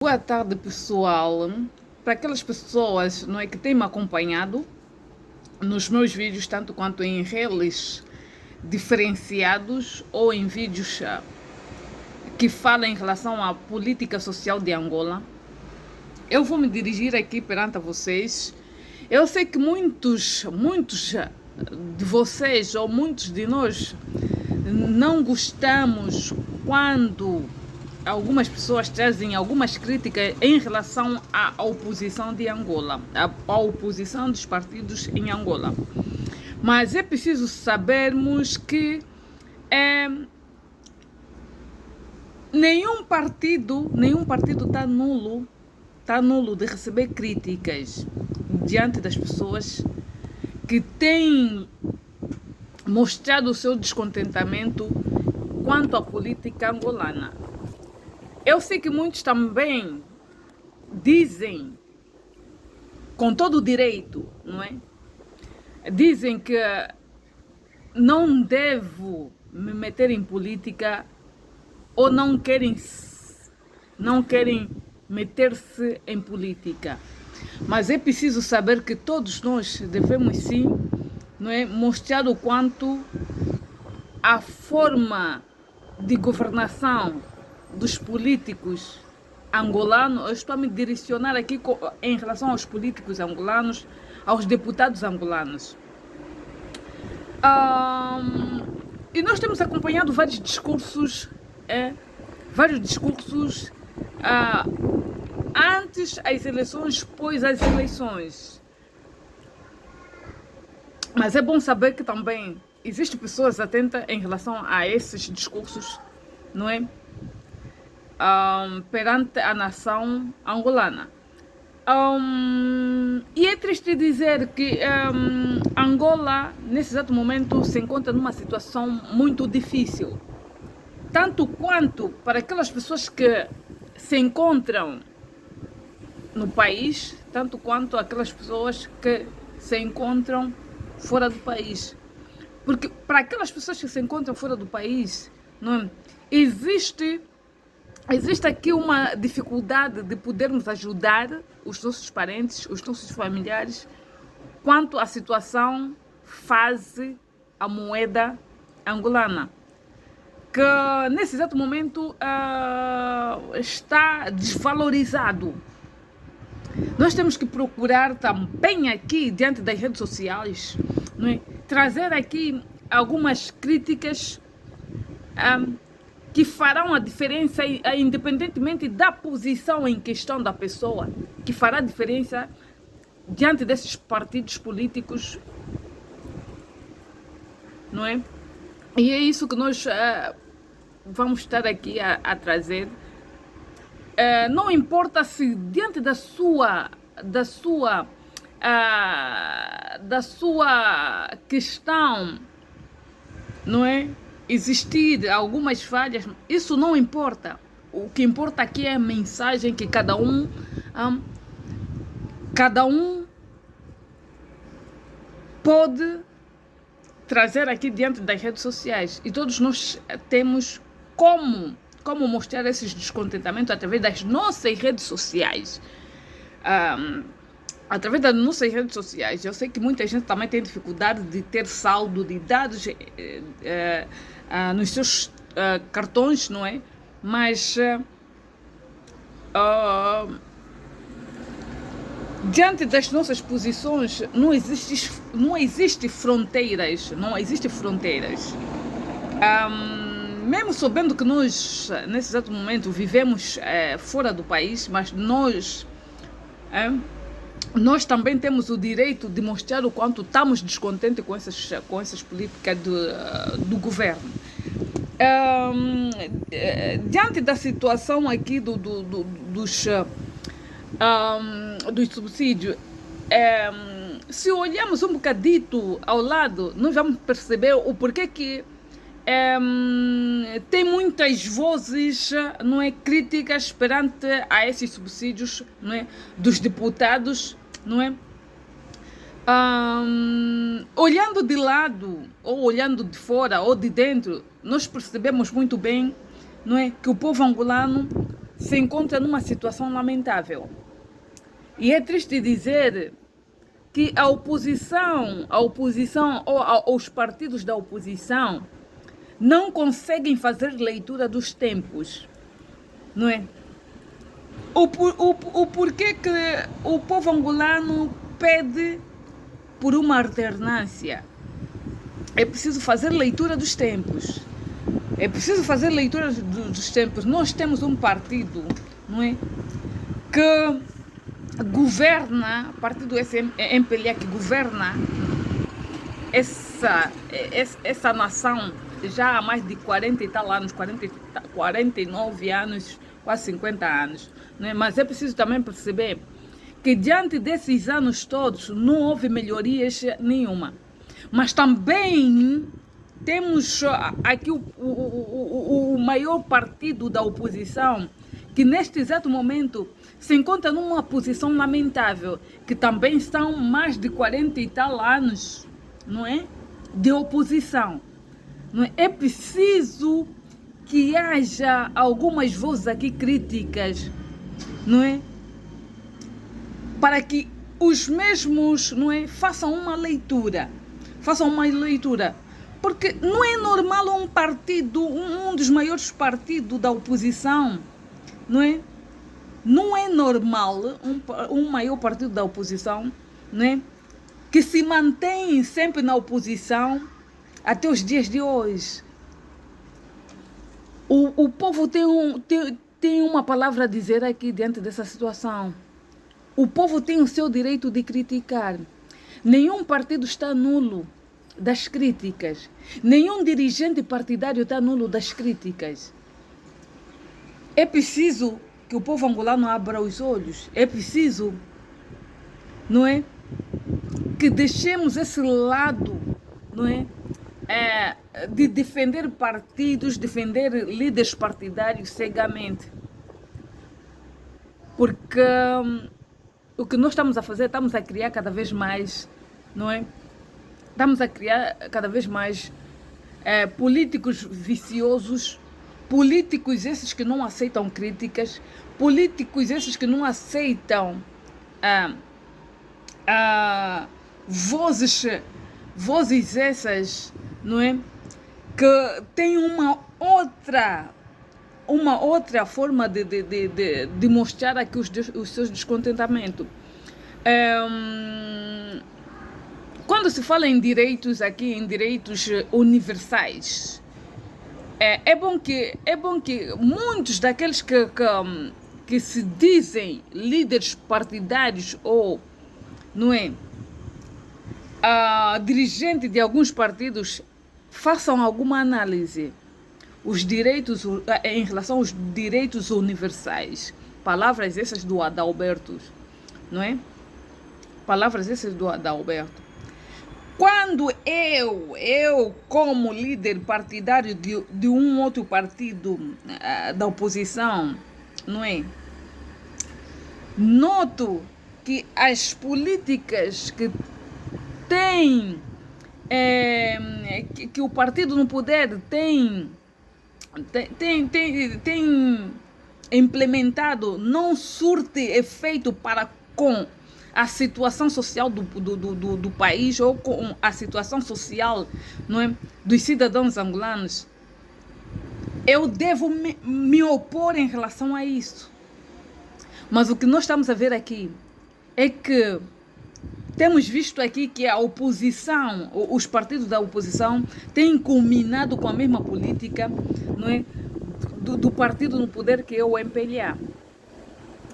Boa tarde, pessoal. Para aquelas pessoas, não é, que têm me acompanhado nos meus vídeos, tanto quanto em reels diferenciados ou em vídeos que falam em relação à política social de Angola, eu vou me dirigir aqui perante a vocês. Eu sei que muitos de vocês ou muitos de nós não gostamos quando algumas pessoas trazem algumas críticas em relação à oposição de Angola, à oposição dos partidos em Angola. Mas é preciso sabermos que nenhum partido está nulo de receber críticas diante das pessoas que têm mostrado o seu descontentamento quanto à política angolana. Eu sei que muitos também dizem, com todo o direito, não é? Dizem que não devo me meter em política ou não querem meter-se em política. Mas é preciso saber que todos nós devemos sim, não é, mostrar o quanto a forma de governação dos políticos angolanos, eu estou a me direcionar aqui em relação aos políticos angolanos, aos deputados angolanos. E nós temos acompanhado vários discursos antes as eleições, pós as eleições. Mas é bom saber que também existem pessoas atentas em relação a esses discursos, não é? Perante a nação angolana. E é triste dizer que Angola, nesse exato momento, se encontra numa situação muito difícil. Tanto quanto para aquelas pessoas que se encontram no país, tanto quanto aquelas pessoas que se encontram fora do país. Porque para aquelas pessoas que se encontram fora do país, não é? Existe aqui uma dificuldade de podermos ajudar os nossos parentes, os nossos familiares, quanto à situação face a moeda angolana, que nesse exato momento está desvalorizado. Nós temos que procurar também aqui, diante das redes sociais, não é, trazer aqui algumas críticas que farão a diferença, independentemente da posição em questão da pessoa, que fará a diferença diante desses partidos políticos, não é? E é isso que nós vamos estar aqui a trazer. Não importa se diante da sua questão, não é, existir algumas falhas, isso não importa. O que importa aqui é a mensagem que cada um pode trazer aqui diante das redes sociais. E todos nós temos como mostrar esses descontentamentos através das nossas redes sociais. Através das nossas redes sociais. Eu sei que muita gente também tem dificuldade de ter saldo de dados nos seus cartões, não é? Mas diante das nossas posições não existe fronteiras, mesmo sabendo que nós nesse exato momento vivemos fora do país, mas nós também temos o direito de mostrar o quanto estamos descontentes com essas políticas do governo. Diante da situação aqui dos subsídios, se olharmos um bocadito ao lado, nós vamos perceber o porquê que tem muitas vozes, não é, críticas perante a esses subsídios, não é, dos deputados, não é? Olhando de lado, ou olhando de fora, ou de dentro, nós percebemos muito bem, não é, que o povo angolano se encontra numa situação lamentável. E é triste dizer que a oposição ou os partidos da oposição não conseguem fazer leitura dos tempos, não é? O porquê que o povo angolano pede por uma alternância? É preciso fazer leitura dos tempos. É preciso fazer leitura dos tempos. Nós temos um partido, não é? Que governa, o partido MPLA que governa essa nação já há mais de 40 e tal anos, 49 anos, quase 50 anos. Né? Mas é preciso também perceber que diante desses anos todos não houve melhorias nenhuma. Mas também temos aqui o maior partido da oposição, que neste exato momento se encontra numa posição lamentável, que também são mais de 40 e tal anos, não é? De oposição. Não é? É preciso que haja algumas vozes aqui críticas, não é? Para que os mesmos, não é, façam uma leitura. Porque não é normal um partido, um dos maiores partidos da oposição, não é? Não é normal um maior partido da oposição, não é? Que se mantém sempre na oposição até os dias de hoje. O povo tem uma palavra a dizer aqui diante dessa situação. O povo tem o seu direito de criticar. Nenhum partido está nulo das críticas. Nenhum dirigente partidário está nulo das críticas. É preciso que o povo angolano abra os olhos. É preciso, não é? Que deixemos esse lado, não é? De defender partidos, defender líderes partidários cegamente. Porque o que nós estamos a fazer, estamos a criar cada vez mais, não é? Estamos a criar cada vez mais políticos viciosos, políticos esses que não aceitam críticas, políticos esses que não aceitam vozes essas, não é? Que têm uma outra forma de mostrar aqui os seus descontentamentos. Quando se fala em direitos aqui, em direitos universais, é bom que muitos daqueles que se dizem líderes partidários ou, não é, dirigentes de alguns partidos façam alguma análise em relação aos direitos universais. Palavras essas do Adalberto, não é? Palavras essas do Adalberto. Quando eu como líder partidário de um outro partido da oposição, não é? Noto que as políticas que tem que o partido no poder tem implementado não surte efeito para com a situação social do país ou com a situação social, não é, dos cidadãos angolanos, eu devo me opor em relação a isso. Mas o que nós estamos a ver aqui é que temos visto aqui que a oposição, os partidos da oposição têm culminado com a mesma política, não é, do partido no poder, que é o MPLA.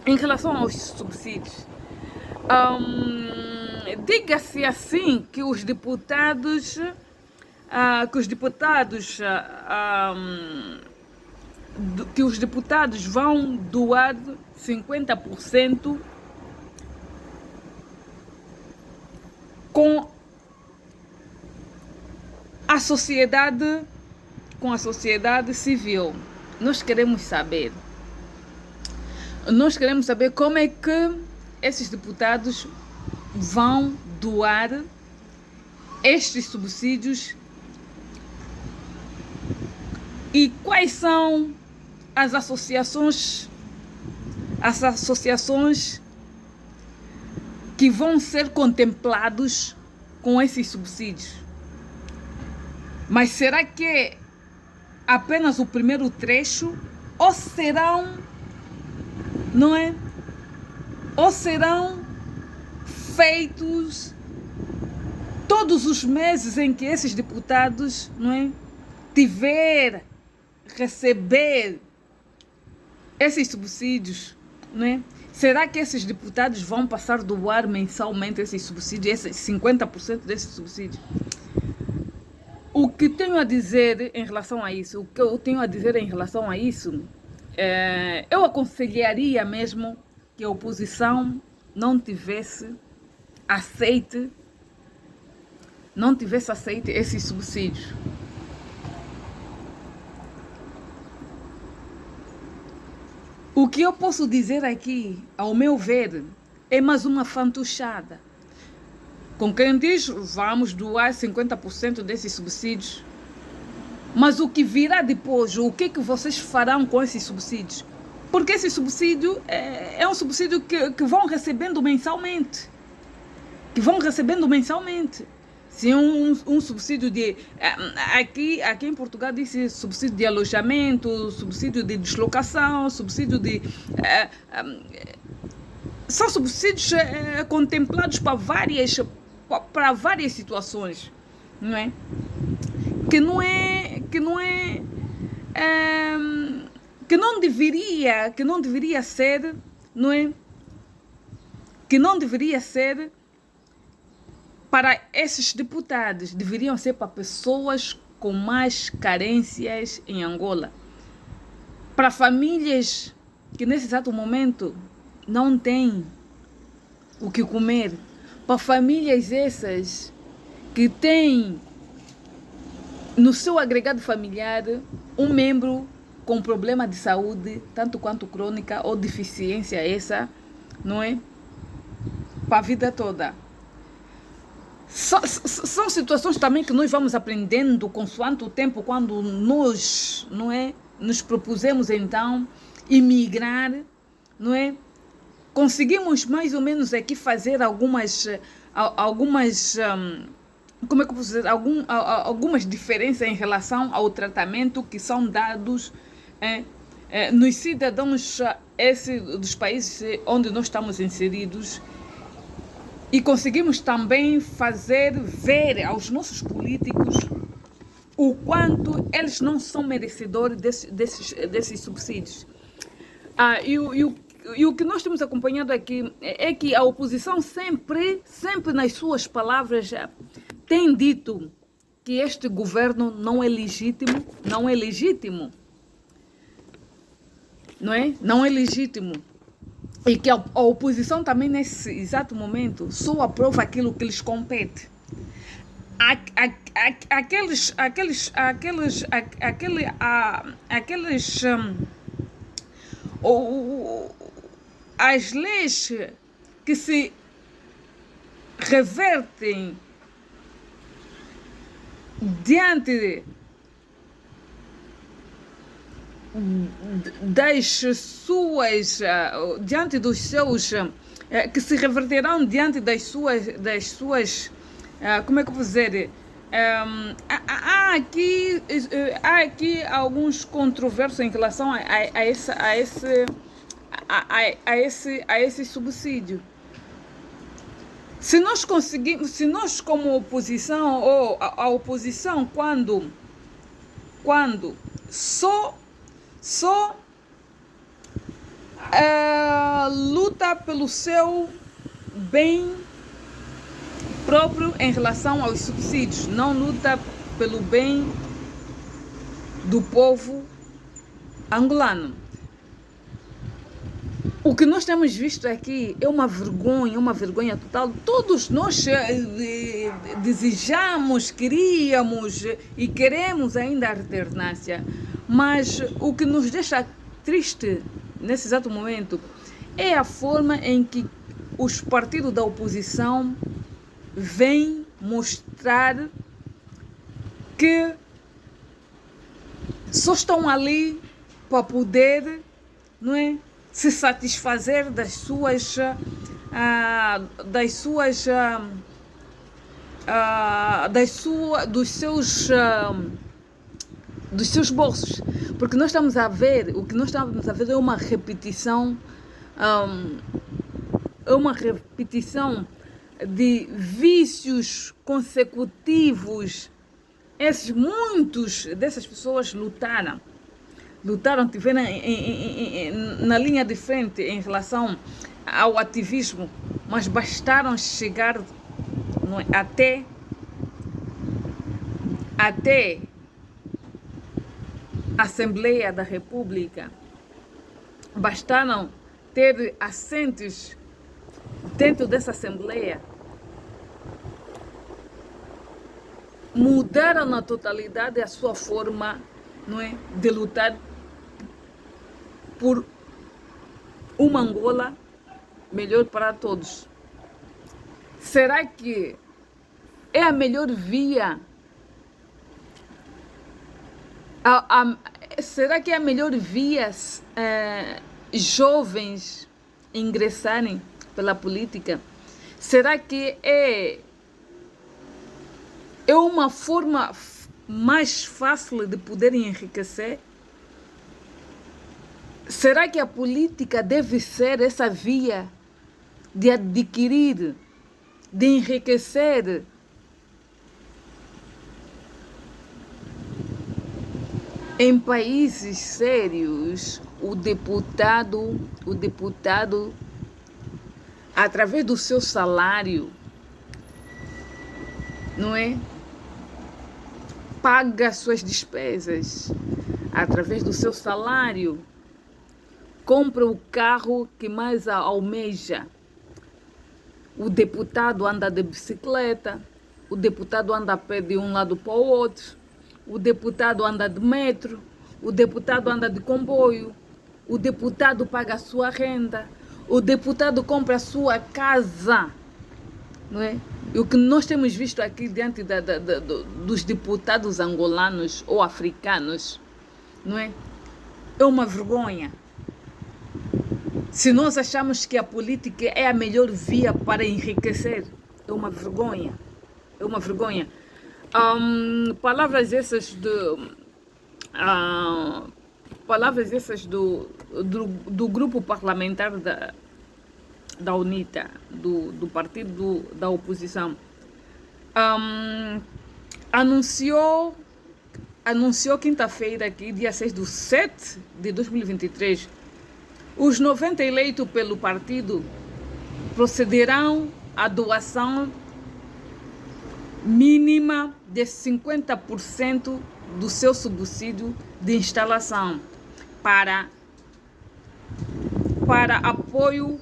Em relação aos subsídios, diga-se assim que os deputados vão doar 50% com a sociedade civil. Nós queremos saber como é que esses deputados vão doar estes subsídios e quais são as associações as associações que vão ser contemplados com esses subsídios. Mas será que é apenas o primeiro trecho? Ou serão, não é? Ou serão feitos todos os meses em que esses deputados, não é, receber esses subsídios, não é? Será que esses deputados vão passar do ar mensalmente esses subsídios, esses 50% desses subsídios? O que tenho a dizer em relação a isso, eu aconselharia mesmo que a oposição não tivesse aceite esses subsídios. O que eu posso dizer aqui, ao meu ver, é mais uma fantochada. Com quem diz, vamos doar 50% desses subsídios. Mas o que virá depois, o que vocês farão com esses subsídios? Porque esse subsídio é um subsídio que vão recebendo mensalmente. Se um subsídio de... Aqui em Portugal diz subsídio de alojamento, subsídio de deslocação, subsídio de... são subsídios contemplados para várias situações, não é? Que não deveria ser, não é? Que não deveria ser para esses deputados, deveriam ser para pessoas com mais carências em Angola. Para famílias que nesse exato momento não têm o que comer. Para famílias essas que têm no seu agregado familiar um membro com problema de saúde, tanto quanto crônica ou deficiência essa, não é? Para a vida toda. São situações também que nós vamos aprendendo consoante o tempo, quando nós, não é, nos propusemos então emigrar, não é? Conseguimos mais ou menos aqui fazer algumas como é que eu posso dizer, algumas diferenças em relação ao tratamento que são dados nos cidadãos dos países onde nós estamos inseridos. E conseguimos também fazer ver aos nossos políticos o quanto eles não são merecedores desses subsídios. E o que nós temos acompanhado aqui é que a oposição sempre nas suas palavras tem dito que este governo não é legítimo, não é legítimo. E que a oposição também nesse exato momento só aprova aquilo que lhes compete. As leis que se revertem diante dos seus, que se reverterão diante das suas, como é que eu vou dizer, há aqui alguns controversos em relação a esse subsídio. Se nós como oposição, ou a oposição, quando só luta pelo seu bem próprio em relação aos subsídios, não luta pelo bem do povo angolano. O que nós temos visto aqui é uma vergonha total. Todos nós desejamos, queríamos e queremos ainda a alternância, mas o que nos deixa triste nesse exato momento é a forma em que os partidos da oposição vêm mostrar que só estão ali para poder, não é, se satisfazer dos seus bolsos, porque nós estamos a ver, o que nós estamos a ver é uma repetição, de vícios consecutivos. Muitos dessas pessoas lutaram, tiveram na linha de frente em relação ao ativismo, mas bastaram chegar, não é, até a Assembleia da República, bastaram ter assentos dentro dessa Assembleia, mudaram na totalidade a sua forma, não é, de lutar por uma Angola melhor para todos. Será que é a melhor via? Será que é a melhor via jovens ingressarem pela política? Será que é uma forma mais fácil de poder enriquecer? Será que a política deve ser essa via de adquirir, de enriquecer? Em países sérios, o deputado, através do seu salário, não é, paga suas despesas. Através do seu salário, compra o carro que mais almeja. O deputado anda de bicicleta, o deputado anda a pé de um lado para o outro, o deputado anda de metro, o deputado anda de comboio, o deputado paga a sua renda, o deputado compra a sua casa, não é? E o que nós temos visto aqui diante dos deputados angolanos ou africanos, não é? É uma vergonha. Se nós achamos que a política é a melhor via para enriquecer, é uma vergonha. É uma vergonha. Palavras essas do grupo parlamentar da UNITA, do partido da oposição, anunciou quinta-feira, aqui, dia 6/7/2023, os 90 eleitos pelo partido procederão à doação mínima de 50% do seu subsídio de instalação para apoio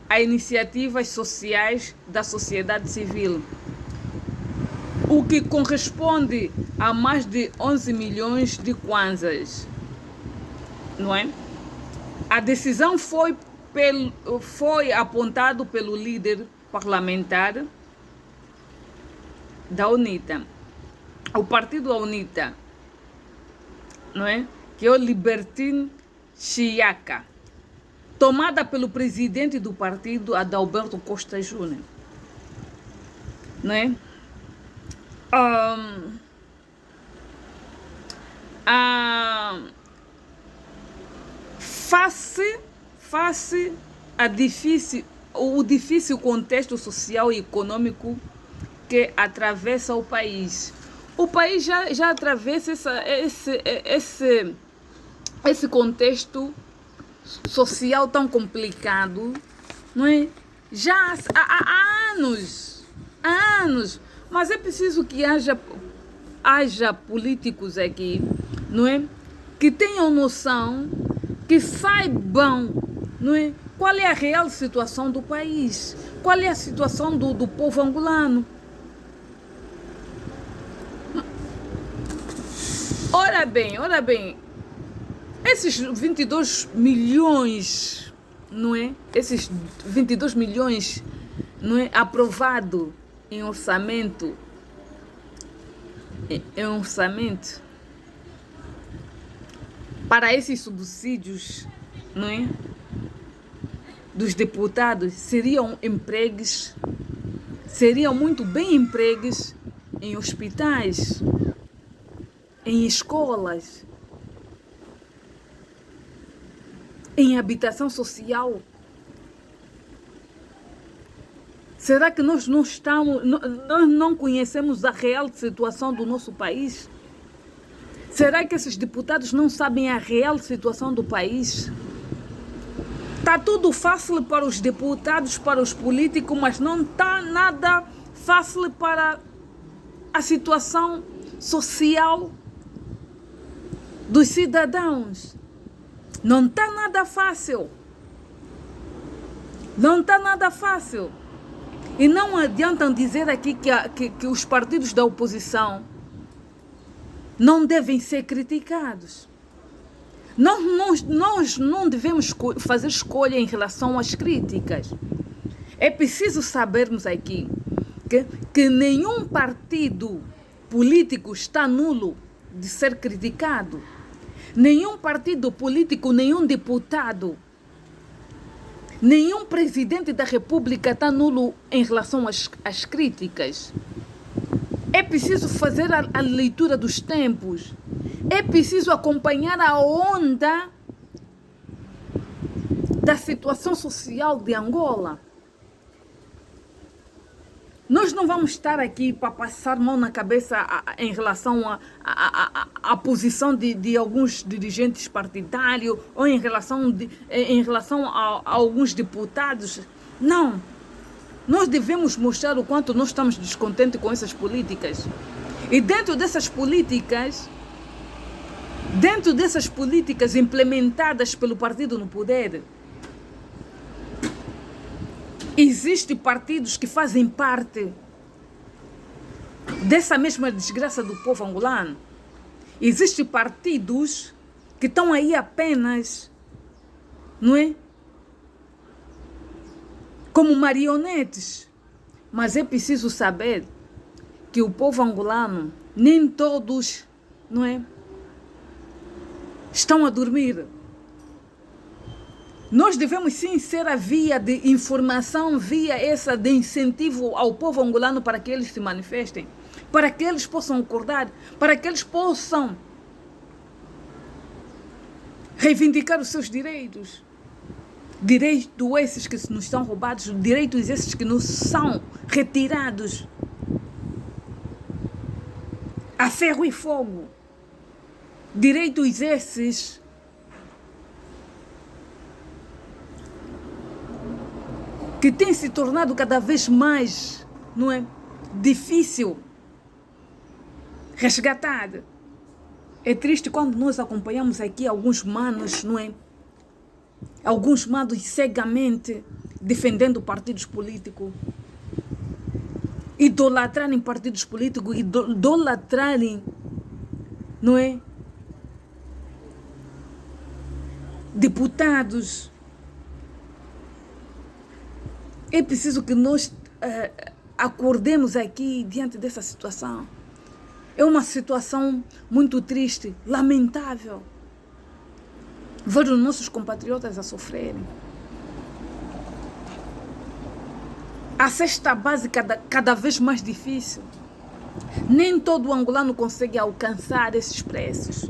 a iniciativas sociais da sociedade civil, o que corresponde a mais de 11 milhões de kwanzas, não é? A decisão foi apontado pelo líder parlamentar da UNITA, o partido UNITA, não é? Que é o Libertine Chiaka, tomada pelo presidente do partido, Adalberto Costa Júnior, não é? Face o difícil contexto social e econômico que atravessa o país. O país já atravessa esse contexto social tão complicado, não é? Já há anos. Mas é preciso que haja políticos aqui, não é? Que tenham noção, que saibam, não é? Qual é a real situação do país, qual é a situação do povo angolano. Ora bem, esses 22 milhões, não é? Esses 22 milhões, não é? Aprovado em orçamento, para esses subsídios, não é? dos deputados seriam empregos, seriam muito bem empregos em hospitais, em escolas, em habitação social. Será que nós não conhecemos a real situação do nosso país? Será que esses deputados não sabem a real situação do país? Está tudo fácil para os deputados, para os políticos, mas não está nada fácil para a situação social dos cidadãos. Não está nada fácil. Não está nada fácil. E não adiantam dizer aqui que os partidos da oposição não devem ser criticados. Nós não devemos fazer escolha em relação às críticas. É preciso sabermos aqui que nenhum partido político está nulo de ser criticado. Nenhum partido político, nenhum deputado, nenhum presidente da República está nulo em relação às críticas. É preciso fazer a leitura dos tempos. É preciso acompanhar a onda da situação social de Angola. Nós não vamos estar aqui para passar mão na cabeça em relação à posição de alguns dirigentes partidários ou em relação a alguns deputados. Não. Nós devemos mostrar o quanto nós estamos descontentes com essas políticas. E dentro dessas políticas implementadas pelo partido no poder, existem partidos que fazem parte dessa mesma desgraça do povo angolano. Existem partidos que estão aí apenas, não é? Como marionetes. Mas é preciso saber que o povo angolano, nem todos, não é, estão a dormir. Nós devemos sim ser a via de informação, via essa de incentivo ao povo angolano para que eles se manifestem, para que eles possam acordar, para que eles possam reivindicar os seus direitos. Direitos esses que nos são roubados, direitos esses que nos são retirados a ferro e fogo. Direitos esses que tem se tornado cada vez mais, não é, difícil resgatar. É triste quando nós acompanhamos aqui alguns manos, não é? Alguns manos cegamente defendendo partidos políticos, idolatrarem partidos políticos, idolatrarem, não é, deputados. É preciso que nós acordemos aqui diante dessa situação. É uma situação muito triste, lamentável. Ver os nossos compatriotas a sofrerem. A cesta básica cada vez mais difícil. Nem todo angolano consegue alcançar esses preços.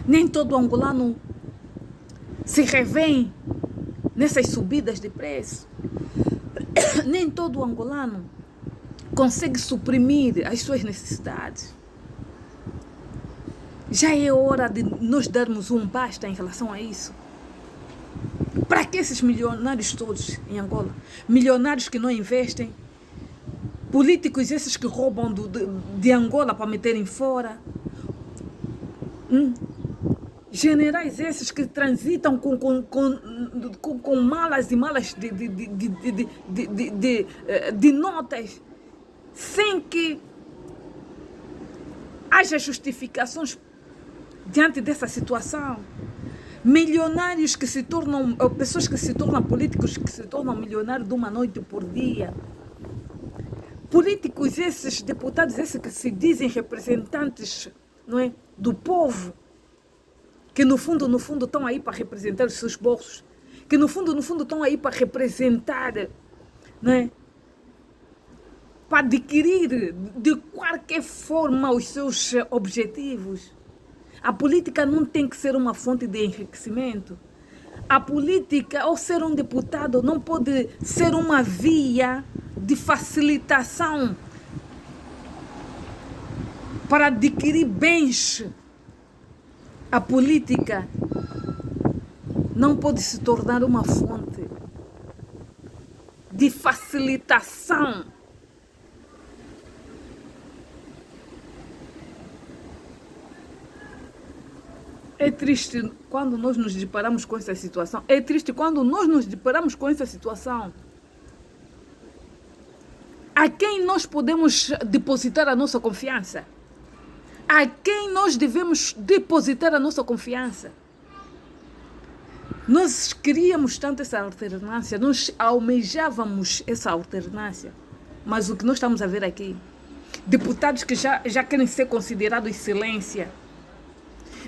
Nem todo angolano se revém nessas subidas de preço. Nem todo angolano consegue suprimir as suas necessidades. Já é hora de nós darmos um basta em relação a isso. Para que esses milionários todos em Angola? Milionários que não investem, políticos esses que roubam de Angola para meterem fora, generais esses que transitam com malas e malas de notas, sem que haja justificações diante dessa situação. Milionários que se tornam, pessoas que se tornam políticos, que se tornam milionários de uma noite por dia. Políticos esses, deputados esses que se dizem representantes, não é, do povo, que no fundo estão aí para representar os seus bolsos, que no fundo estão aí para representar, não é? Para adquirir de qualquer forma os seus objetivos. A política não tem que ser uma fonte de enriquecimento. A política, ao ser um deputado, não pode ser uma via de facilitação para adquirir bens. A política não pode se tornar uma fonte de facilitação. É triste quando nós nos deparamos com essa situação. É triste quando nós nos deparamos com essa situação. A quem nós podemos depositar a nossa confiança? A quem nós devemos depositar a nossa confiança? Nós queríamos tanto essa alternância, nós almejávamos essa alternância. Mas o que nós estamos a ver aqui, deputados que já querem ser considerados excelência,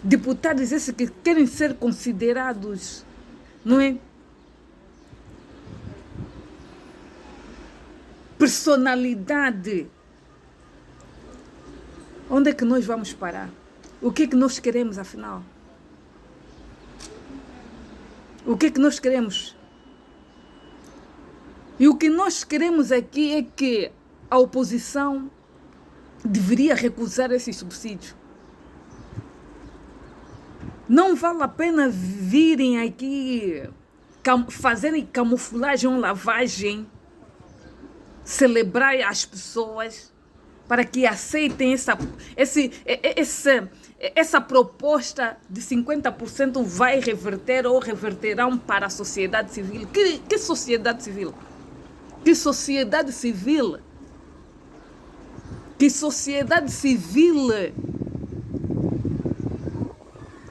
deputados esses que querem ser considerados, não é? Personalidade. Onde é que nós vamos parar? O que é que nós queremos, afinal? O que é que nós queremos? E o que nós queremos aqui é que a oposição deveria recusar esses subsídios. Não vale a pena virem aqui fazerem camuflagem ou lavagem, celebrar as pessoas para que aceitem essa proposta de 50% vai reverter ou reverterão para a sociedade civil. Que sociedade civil? Que sociedade civil? Que sociedade civil?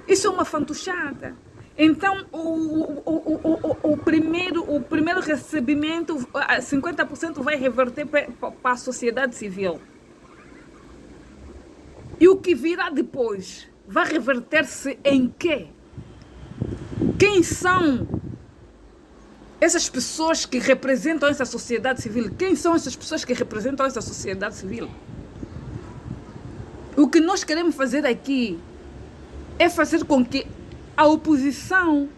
Isso é uma fantochada. Então, o primeiro recebimento, 50% vai reverter para a sociedade civil. E o que virá depois vai reverter-se em quê? Quem são essas pessoas que representam essa sociedade civil? Quem são essas pessoas que representam essa sociedade civil? O que nós queremos fazer aqui é fazer com que a oposição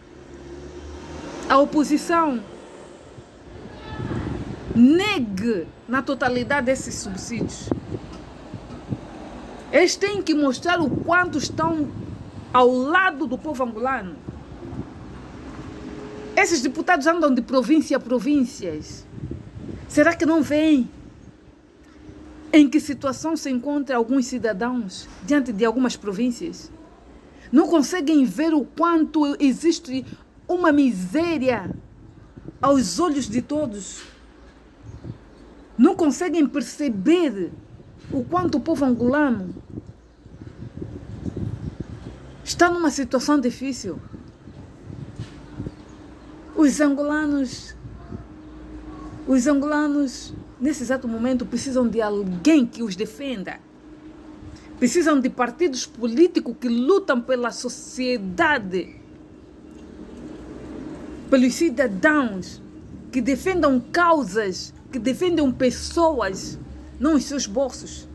negue na totalidade esses subsídios. Eles têm que mostrar o quanto estão ao lado do povo angolano. Esses deputados andam de província a províncias. Será que não veem em que situação se encontram alguns cidadãos diante de algumas províncias? Não conseguem ver o quanto existe uma miséria aos olhos de todos? Não conseguem perceber o quanto o povo angolano está numa situação difícil? Os angolanos, nesse exato momento, precisam de alguém que os defenda. Precisam de partidos políticos que lutam pela sociedade, pelos cidadãos, que defendam causas, que defendam pessoas, não os seus bolsos.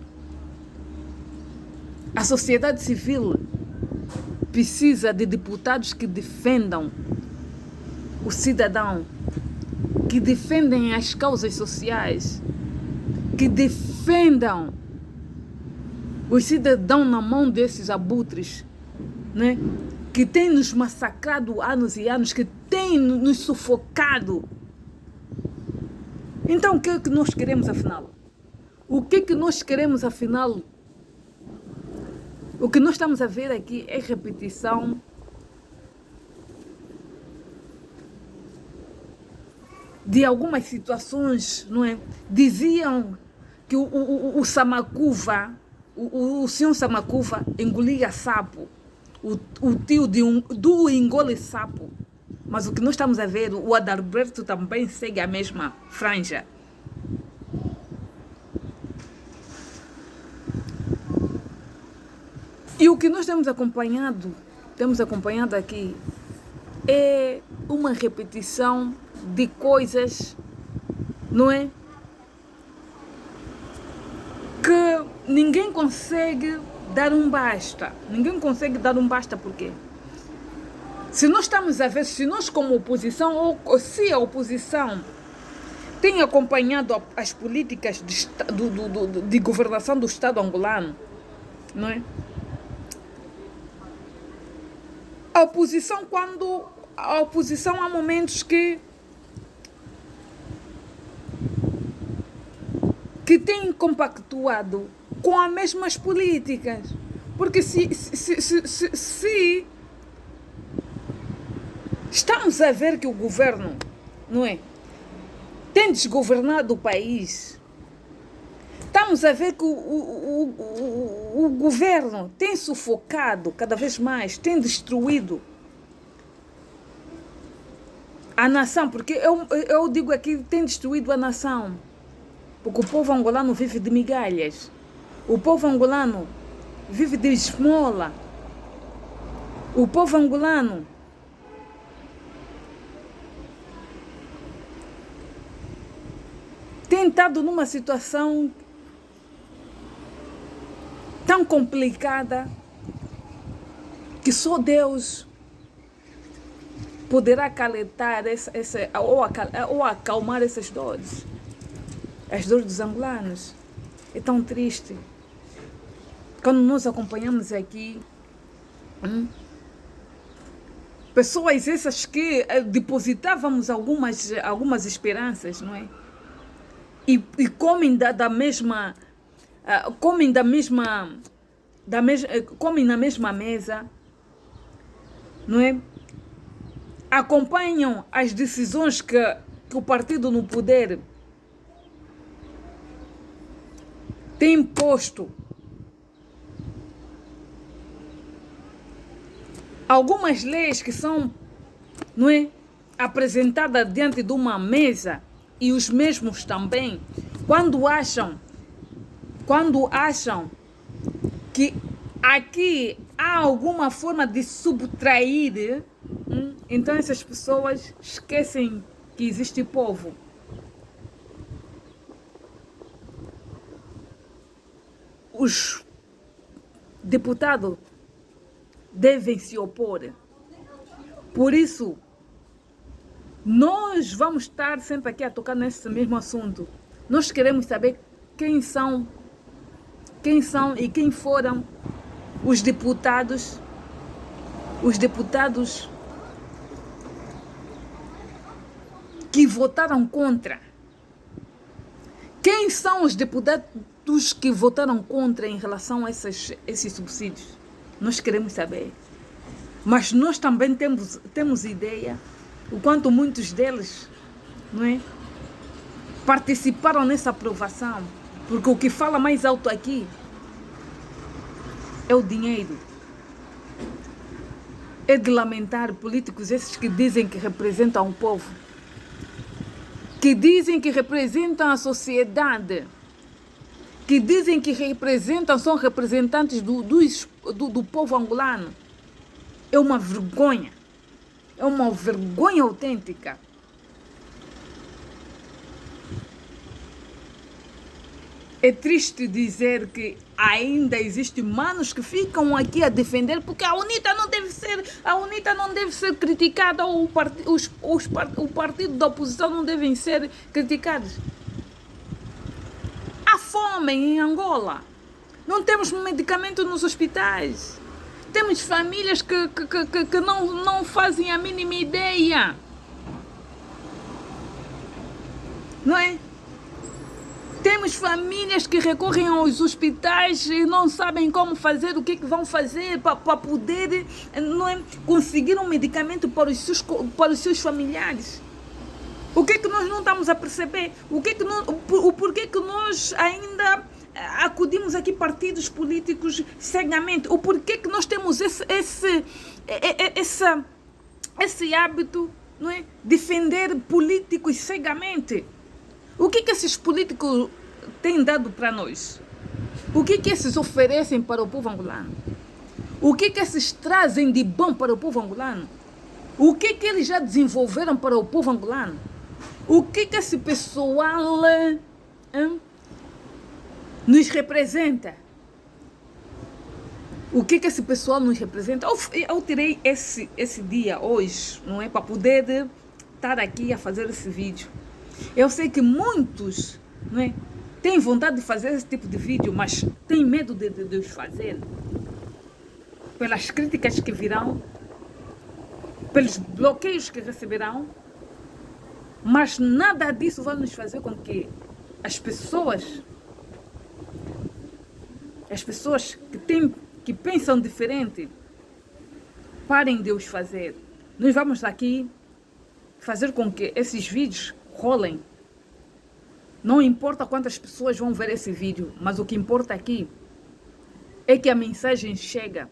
A sociedade civil precisa de deputados que defendam o cidadão, que defendem as causas sociais, que defendam os cidadãos na mão desses abutres, né? Que têm nos massacrado anos e anos, que têm nos sufocado. Então, o que é que nós queremos, afinal? O que é que nós queremos, afinal? O que nós estamos a ver aqui é repetição de algumas situações, não é? Diziam que o Samakuva, o senhor Samakuva engolia sapo, o tio do engole sapo. Mas o que nós estamos a ver, o Adalberto também segue a mesma franja. E o que nós temos acompanhado aqui, é uma repetição de coisas, não é? Que ninguém consegue dar um basta. Ninguém consegue dar um basta, por quê? Se nós estamos a ver, se nós como oposição, ou se a oposição tem acompanhado as políticas de governação do Estado angolano, não é? A oposição, há momentos que tem compactuado com as mesmas políticas. Porque se estamos a ver que o governo, não é, tem desgovernado o país, estamos a ver que o governo tem sufocado cada vez mais, tem destruído a nação, porque eu digo aqui, tem destruído a nação, porque o povo angolano vive de migalhas, o povo angolano vive de esmola, o povo angolano tem estado numa situação tão complicada que só Deus poderá acalentar ou acalmar essas dores. As dores dos angolanos. É tão triste. Quando nós acompanhamos aqui pessoas essas que depositávamos algumas esperanças, não é? E comem comem na mesma mesa, não é? Acompanham as decisões que o partido no poder tem imposto. Algumas leis que são, não é, apresentadas diante de uma mesa, e os mesmos também, quando acham que aqui há alguma forma de subtrair, então essas pessoas esquecem que existe povo. Os deputados devem se opor. Por isso, nós vamos estar sempre aqui a tocar nesse mesmo assunto. Nós queremos saber quem são e quem foram os deputados que votaram contra. Quem são os deputados que votaram contra em relação a esses subsídios? Nós queremos saber. Mas nós também temos ideia o quanto muitos deles, não é, participaram nessa aprovação. Porque o que fala mais alto aqui é o dinheiro. É de lamentar políticos esses que dizem que representam o povo, que dizem que representam a sociedade, que dizem que são representantes do povo angolano. É uma vergonha. É uma vergonha autêntica. É triste dizer que ainda existem manos que ficam aqui a defender, porque a UNITA não deve ser criticada, ou o partido da oposição não devem ser criticados. Há fome em Angola. Não temos medicamento nos hospitais. Temos famílias que não fazem a mínima ideia. Não é? Temos famílias que recorrem aos hospitais e não sabem como fazer, o que vão fazer para poder, não é, conseguir um medicamento para os seus familiares. O que nós não estamos a perceber? Porquê que nós ainda acudimos aqui partidos políticos cegamente? O porquê que nós temos esse hábito, não é, defender políticos cegamente? O que esses políticos têm dado para nós? O que esses oferecem para o povo angolano? O que esses trazem de bom para o povo angolano? O que eles já desenvolveram para o povo angolano? O que esse pessoal nos representa? O que esse pessoal nos representa? Eu tirei esse dia hoje, não é? Para poder estar aqui a fazer esse vídeo. Eu sei que muitos, não é, têm vontade de fazer esse tipo de vídeo, mas têm medo de os fazer. Pelas críticas que virão, pelos bloqueios que receberão. Mas nada disso vai nos fazer com que as pessoas que pensam diferente, parem de os fazer. Nós vamos aqui fazer com que esses vídeos rolem. Não importa quantas pessoas vão ver esse vídeo, mas o que importa aqui é que a mensagem chega.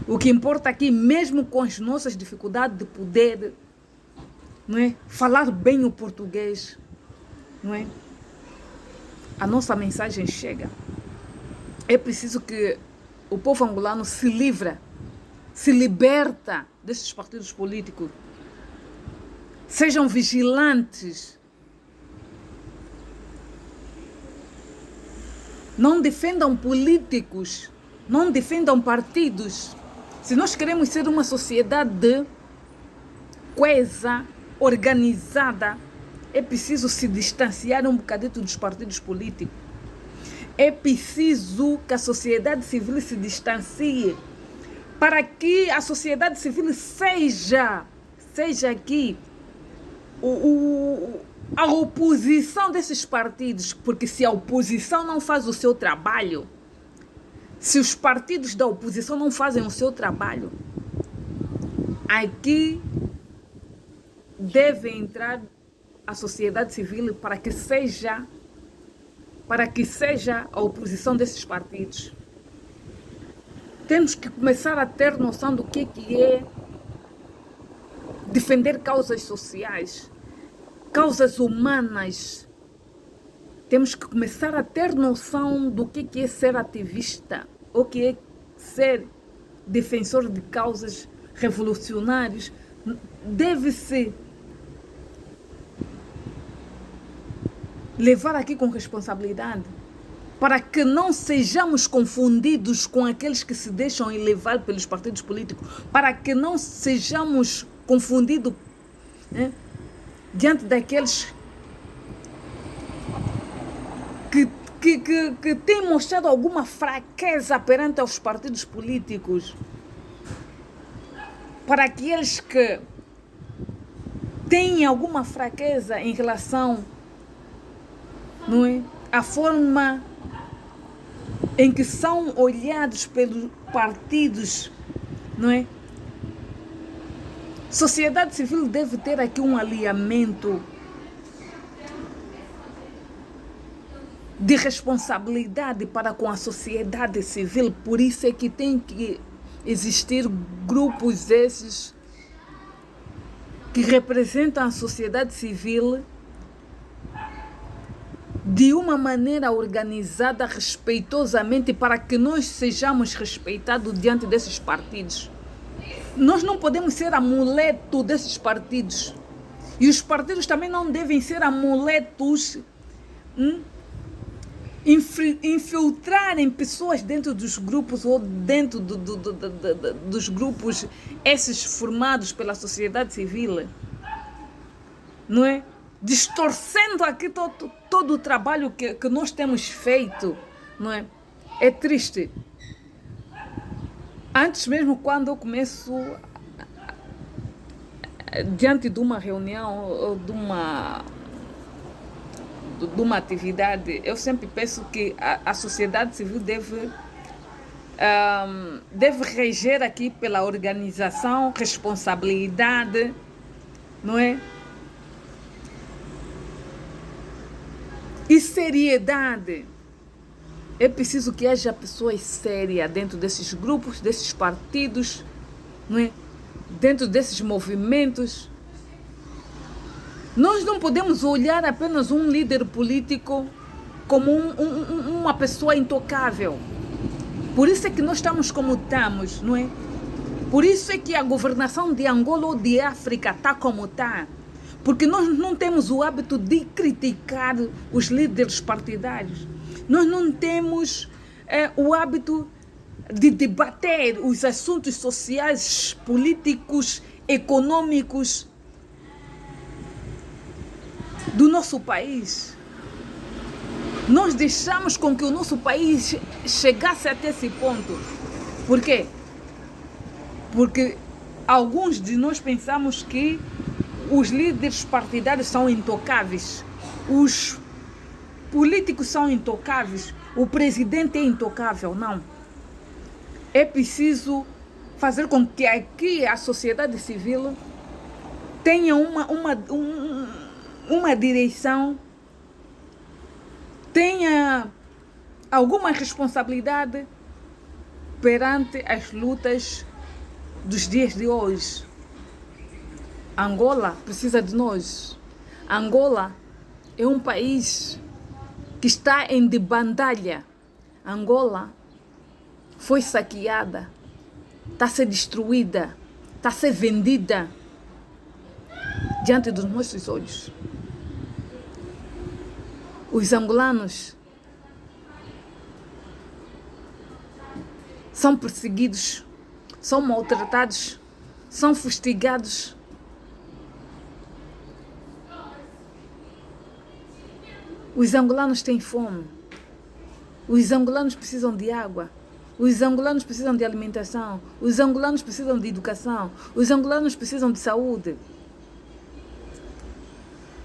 O que importa aqui, mesmo com as nossas dificuldades de poder, não é, falar bem o português, não é? A nossa mensagem chega. É preciso que o povo angolano se liberta desses partidos políticos. Sejam vigilantes. Não defendam políticos, não defendam partidos. Se nós queremos ser uma sociedade coesa, organizada, é preciso se distanciar um bocadinho dos partidos políticos. É preciso que a sociedade civil se distancie para que a sociedade civil seja aqui a oposição desses partidos, porque se a oposição não faz o seu trabalho, se os partidos da oposição não fazem o seu trabalho, aqui deve entrar a sociedade civil para que seja a oposição desses partidos. Temos que começar a ter noção do que é defender causas sociais, causas humanas. Temos que começar a ter noção do que é ser ativista, o que é ser defensor de causas revolucionárias. Deve-se levar aqui com responsabilidade, para que não sejamos confundidos com aqueles que se deixam levar pelos partidos políticos, para que não sejamos confundidos, né, diante daqueles que têm mostrado alguma fraqueza perante aos partidos políticos, para aqueles que têm alguma fraqueza em relação, não é, a forma em que são olhados pelos partidos, não é? Sociedade civil deve ter aqui um alinhamento de responsabilidade para com a sociedade civil. Por isso é que tem que existir grupos esses que representam a sociedade civil de uma maneira organizada, respeitosamente, para que nós sejamos respeitados diante desses partidos. Nós não podemos ser amuleto desses partidos. E os partidos também não devem ser amuletos, infiltrarem pessoas dentro dos grupos ou dentro dos grupos esses formados pela sociedade civil, não é? Distorcendo aqui todo o trabalho que nós temos feito, não é? É triste. Antes mesmo, quando eu começo diante de uma reunião ou de uma atividade, eu sempre penso que a sociedade civil deve reger aqui pela organização, responsabilidade, não é? E seriedade. É preciso que haja pessoas sérias dentro desses grupos, desses partidos, não é? Dentro desses movimentos. Nós não podemos olhar apenas um líder político como uma pessoa intocável. Por isso é que nós estamos como estamos, não é? Por isso é que a governação de Angola ou de África está como está. Porque nós não temos o hábito de criticar os líderes partidários. Nós não temos o hábito de debater os assuntos sociais, políticos, econômicos do nosso país. Nós deixamos com que o nosso país chegasse até esse ponto. Por quê? Porque alguns de nós pensamos que os líderes partidários são intocáveis, os políticos são intocáveis, o presidente é intocável. Não. É preciso fazer com que aqui a sociedade civil tenha uma direção, tenha alguma responsabilidade perante as lutas dos dias de hoje. Angola precisa de nós. Angola é um país que está em debandalha. Angola foi saqueada, está a ser destruída, está a ser vendida diante dos nossos olhos. Os angolanos são perseguidos, são maltratados, são fustigados. Os angolanos têm fome. Os angolanos precisam de água. Os angolanos precisam de alimentação. Os angolanos precisam de educação. Os angolanos precisam de saúde.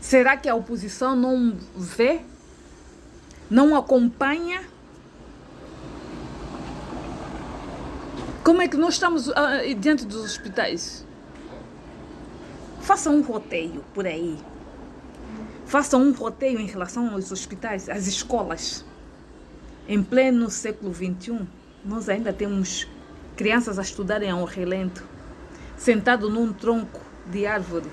Será que a oposição não vê? Não acompanha? Como é que nós estamos diante dos hospitais? Façam um roteio por aí. Façam um roteio em relação aos hospitais, às escolas. Em pleno século XXI, nós ainda temos crianças a estudarem ao relento, sentado num tronco de árvore,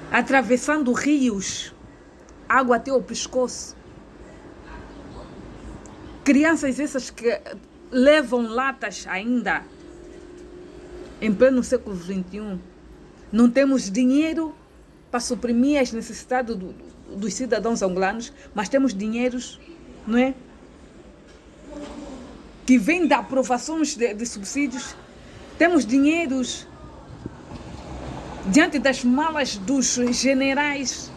atravessando rios, água até o pescoço. Crianças essas que levam latas ainda, em pleno século XXI. Não temos dinheiro para suprimir as necessidades dos cidadãos angolanos, mas temos dinheiros, não é? Que vêm de aprovações de subsídios. Temos dinheiros diante das malas dos generais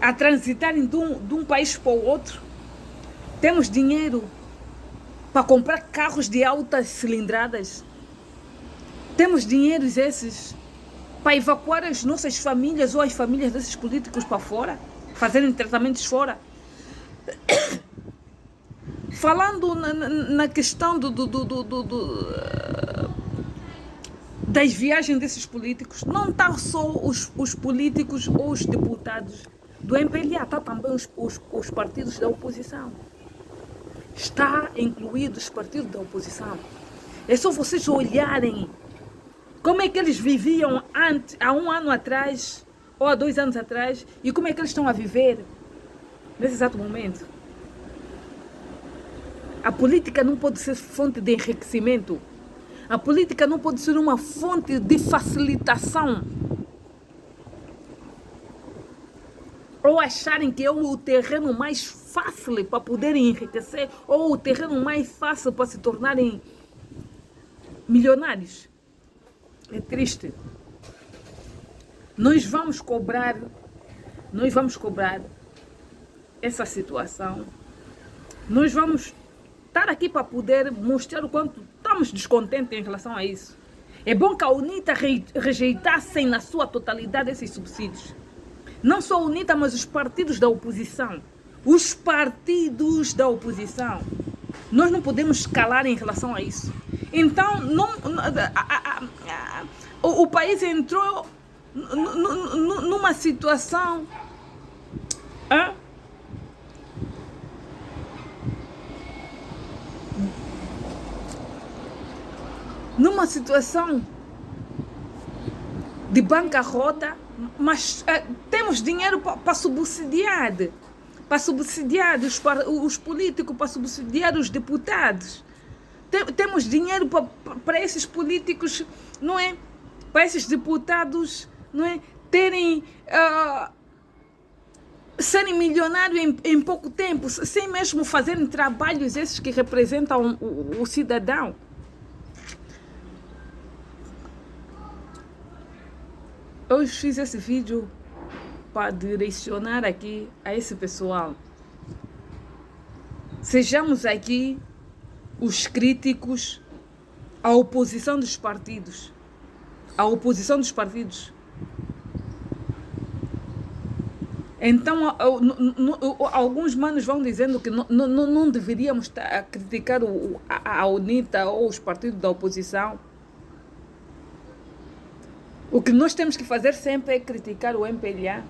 a transitarem de um país para o outro. Temos dinheiro para comprar carros de altas cilindradas. Temos dinheiros esses para evacuar as nossas famílias ou as famílias desses políticos para fora, fazerem tratamentos fora. Falando na questão das viagens desses políticos, não está só os políticos ou os deputados do MPLA, está também os partidos da oposição. Está incluído os partidos da oposição. É só vocês olharem como é que eles viviam há um ano atrás, ou há 2 anos atrás, e como é que eles estão a viver nesse exato momento. A política não pode ser fonte de enriquecimento. A política não pode ser uma fonte de facilitação. Ou acharem que é o terreno mais fácil para poderem enriquecer, ou o terreno mais fácil para se tornarem milionários. É triste. Nós vamos cobrar essa situação. Nós vamos estar aqui para poder mostrar o quanto estamos descontentes em relação a isso. É bom que a UNITA rejeitassem na sua totalidade esses subsídios. Não só a UNITA, mas os partidos da oposição. Os partidos da oposição. Nós não podemos calar em relação a isso. Então, o país entrou numa situação de bancarrota, mas temos dinheiro para subsidiar os políticos, para subsidiar os deputados. temos dinheiro para esses políticos, não é? Para esses deputados, não é? Terem... serem milionários em pouco tempo, sem mesmo fazerem trabalhos esses que representam o cidadão. Eu fiz esse vídeo para direcionar aqui a esse pessoal. Sejamos aqui os críticos à oposição dos partidos. A oposição dos partidos. Então, alguns manos vão dizendo que não deveríamos criticar a UNITA ou os partidos da oposição. O que nós temos que fazer sempre é criticar o MPLA.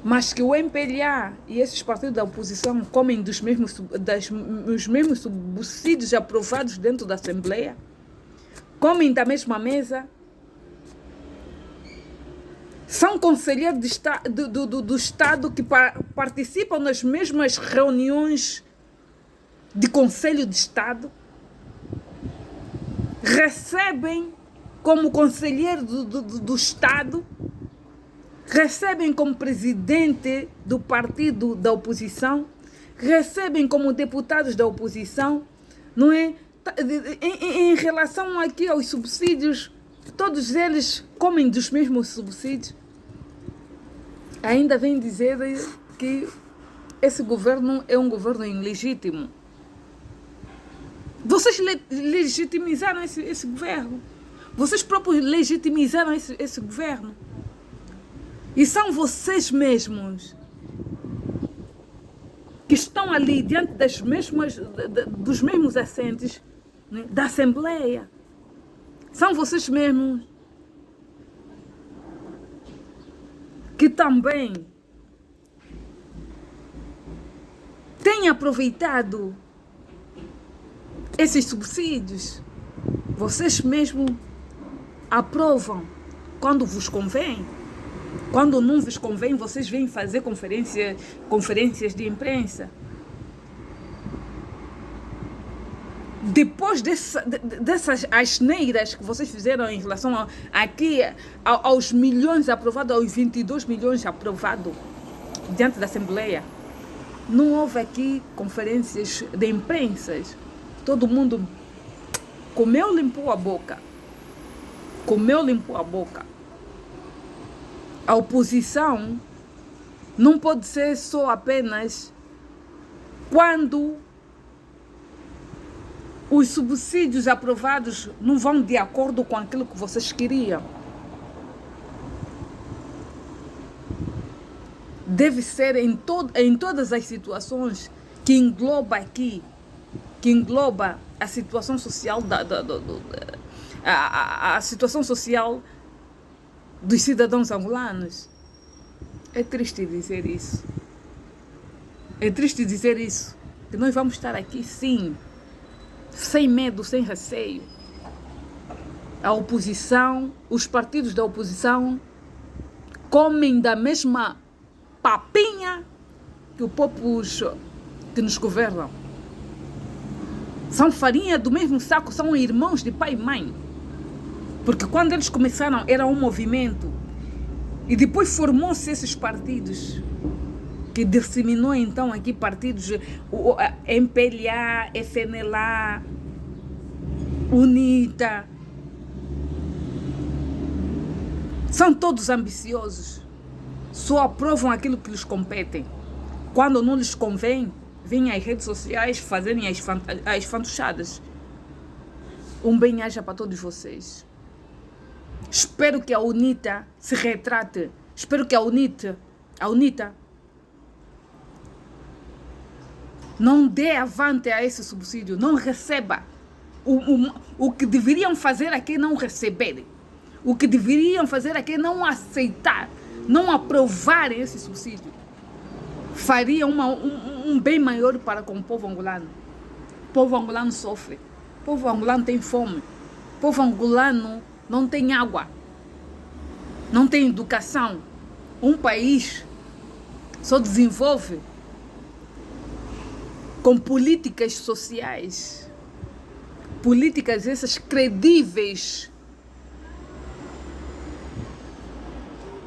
Mas que o MPLA e esses partidos da oposição comem dos mesmos subsídios aprovados dentro da Assembleia, comem da mesma mesa, são conselheiros do Estado que participam nas mesmas reuniões de Conselho de Estado, recebem como conselheiro do Estado, recebem como presidente do partido da oposição, recebem como deputados da oposição, não é? Em relação aqui aos subsídios, todos eles comem dos mesmos subsídios. Ainda vem dizer que esse governo é um governo ilegítimo. Vocês legitimizaram esse governo. Vocês próprios legitimizaram esse governo. E são vocês mesmos que estão ali diante dos mesmos assentos, né, da Assembleia. São vocês mesmos que também têm aproveitado esses subsídios. Vocês mesmos aprovam quando vos convém. Quando não vos convém, vocês vêm fazer conferências de imprensa. Depois dessas asneiras que vocês fizeram em relação aos milhões aprovados, aos 22 milhões aprovados diante da Assembleia, não houve aqui conferências de imprensa. Todo mundo comeu, limpou a boca. Comeu, limpou a boca. A oposição não pode ser só apenas quando os subsídios aprovados não vão de acordo com aquilo que vocês queriam. Deve ser em todas as situações que engloba aqui, que engloba a situação social a situação social dos cidadãos angolanos. É triste dizer isso. É triste dizer isso. Que nós vamos estar aqui, sim, sem medo, sem receio. A oposição, os partidos da oposição comem da mesma papinha que o povo que nos governam. São farinha do mesmo saco, são irmãos de pai e mãe. Porque quando eles começaram, era um movimento. E depois formou-se esses partidos, que disseminou então aqui partidos, o MPLA, FNLA, UNITA. São todos ambiciosos. Só aprovam aquilo que lhes compete. Quando não lhes convém, vêm às redes sociais fazerem as fantochadas. Um bem-aja para todos vocês. Espero que a UNITA se retrate. Espero que a UNITA não dê avante a esse subsídio, não receba. O que deveriam fazer aqui é não receber. O que deveriam fazer aqui é não aceitar, não aprovar esse subsídio. Faria um bem maior para com o povo angolano. O povo angolano sofre. O povo angolano tem fome. O povo angolano não tem água, não tem educação. Um país só desenvolve com políticas sociais, políticas essas credíveis